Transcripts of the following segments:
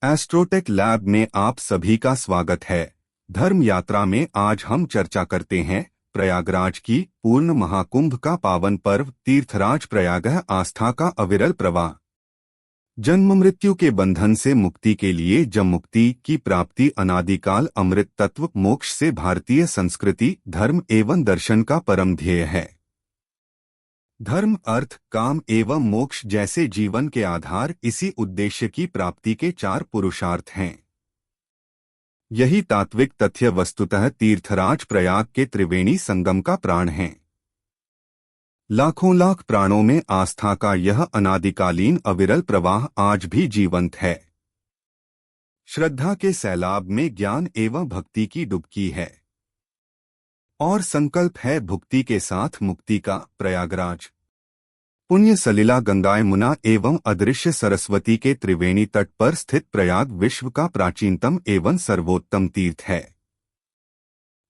एस्ट्रोटेक lab में आप सभी का स्वागत है। धर्म यात्रा में आज हम चर्चा करते हैं प्रयागराज की पूर्ण महाकुंभ का पावन पर्व तीर्थराज प्रयाग आस्था का अविरल प्रवाह। जन्म मृत्यु के बंधन से मुक्ति के लिए जब मुक्ति की प्राप्ति अनादिकाल अमृत तत्व मोक्ष से भारतीय संस्कृति धर्म एवं दर्शन का परम ध्येय है। धर्म अर्थ काम एवं मोक्ष जैसे जीवन के आधार इसी उद्देश्य की प्राप्ति के चार पुरुषार्थ हैं। यही तात्विक तथ्य वस्तुतः तीर्थराज प्रयाग के त्रिवेणी संगम का प्राण है। लाखों लाख प्राणों में आस्था का यह अनादिकालीन अविरल प्रवाह आज भी जीवंत है। श्रद्धा के सैलाब में ज्ञान एवं भक्ति की डुबकी है और संकल्प है भुक्ति के साथ मुक्ति का। प्रयागराज पुण्य सलिला गंगा यमुना एवं अदृश्य सरस्वती के त्रिवेणी तट पर स्थित प्रयाग विश्व का प्राचीनतम एवं सर्वोत्तम तीर्थ है।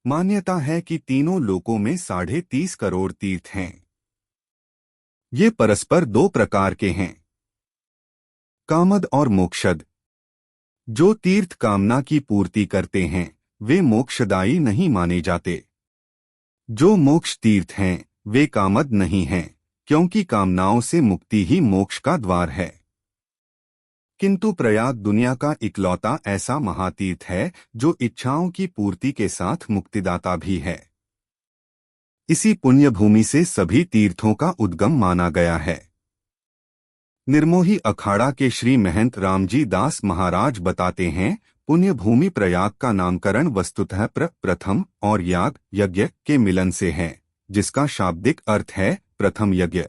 मान्यता है कि तीनों लोकों में 30.5 करोड़ तीर्थ हैं। ये परस्पर दो प्रकार के हैं, कामद और मोक्षद। जो तीर्थ कामना की पूर्ति करते हैं वे मोक्षदायी नहीं माने जाते। जो मोक्ष तीर्थ हैं वे कामद नहीं हैं, क्योंकि कामनाओं से मुक्ति ही मोक्ष का द्वार है। किंतु प्रयाग दुनिया का इकलौता ऐसा महातीर्थ है जो इच्छाओं की पूर्ति के साथ मुक्तिदाता भी है। इसी पुण्य भूमि से सभी तीर्थों का उद्गम माना गया है। निर्मोही अखाड़ा के श्री महंत रामजी दास महाराज बताते हैं, पुण्य भूमि प्रयाग का नामकरण वस्तुतः प्रथम और याग यज्ञ के मिलन से है, जिसका शाब्दिक अर्थ है प्रथम यज्ञ।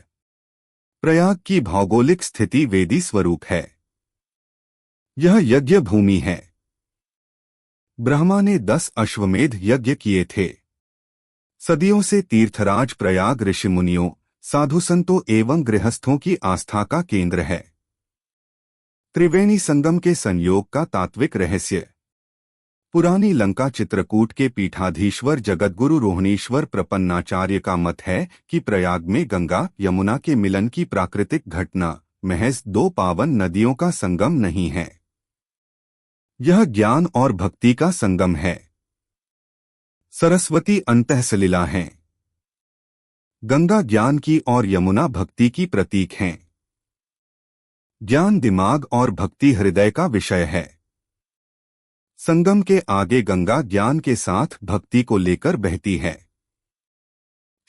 प्रयाग की भौगोलिक स्थिति वेदी स्वरूप है। यह यज्ञ भूमि है। ब्रह्मा ने 10 अश्वमेध यज्ञ किए थे। सदियों से तीर्थराज प्रयाग ऋषि मुनियों, साधु संतों एवं गृहस्थों की आस्था का केंद्र है। त्रिवेणी संगम के संयोग का तात्विक रहस्य। पुरानी लंका चित्रकूट के पीठाधीश्वर जगतगुरु रोहिणीश्वर प्रपन्नाचार्य का मत है कि प्रयाग में गंगा यमुना के मिलन की प्राकृतिक घटना महज 2 पावन नदियों का संगम नहीं है। यह ज्ञान और भक्ति का संगम है। सरस्वती अंतःसलिला हैं। गंगा ज्ञान की और यमुना भक्ति की प्रतीक हैं। ज्ञान दिमाग और भक्ति हृदय का विषय है। संगम के आगे गंगा ज्ञान के साथ भक्ति को लेकर बहती है।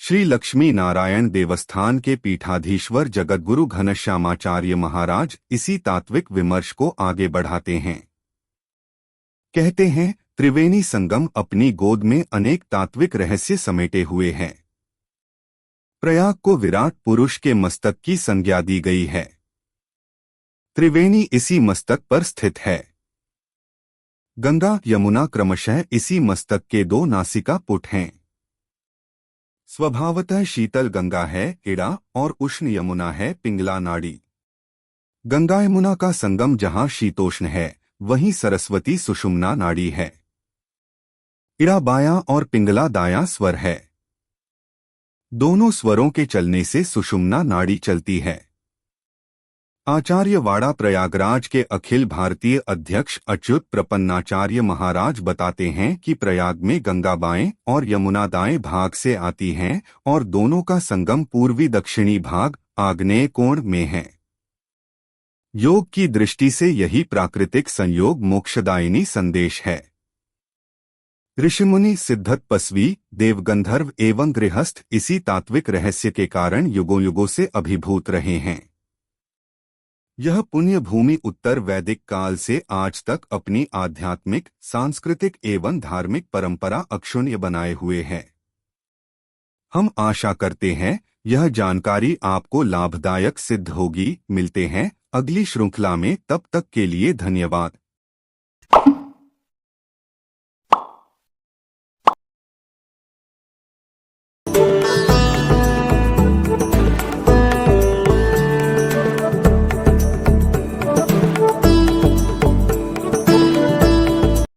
श्री लक्ष्मी नारायण देवस्थान के पीठाधीश्वर जगतगुरु घनश्यामाचार्य महाराज इसी तात्विक विमर्श को आगे बढ़ाते हैं। कहते हैं, त्रिवेणी संगम अपनी गोद में अनेक तात्विक रहस्य समेटे हुए हैं। प्रयाग को विराट पुरुष के मस्तक की संज्ञा दी गई है। त्रिवेणी इसी मस्तक पर स्थित है। गंगा यमुना क्रमशः इसी मस्तक के 2 नासिका पुट हैं। स्वभावतः शीतल गंगा है इड़ा और उष्ण यमुना है पिंगला नाड़ी। गंगा यमुना का संगम जहां शीतोष्ण है वहीं सरस्वती सुषुम्ना नाड़ी है। इड़ा बायां और पिंगला दायां स्वर है। दोनों स्वरों के चलने से सुषुम्ना नाड़ी चलती है। आचार्य वाड़ा प्रयागराज के अखिल भारतीय अध्यक्ष अच्युत प्रपन्नाचार्य महाराज बताते हैं कि प्रयाग में गंगा बाएं और यमुना दाएं भाग से आती हैं और दोनों का संगम पूर्वी दक्षिणी भाग आग्नेय कोण में है। योग की दृष्टि से यही प्राकृतिक संयोग मोक्षदायिनी संदेश है। ऋषिमुनि सिद्धतपस्वी देवगंधर्व एवं गृहस्थ इसी तात्विक रहस्य के कारण युगों युगों से अभिभूत रहे हैं। यह पुण्य भूमि उत्तर वैदिक काल से आज तक अपनी आध्यात्मिक, सांस्कृतिक एवं धार्मिक परंपरा अक्षुण्य बनाए हुए है। हम आशा करते हैं यह जानकारी आपको लाभदायक सिद्ध होगी। मिलते हैं अगली श्रृंखला में, तब तक के लिए धन्यवाद।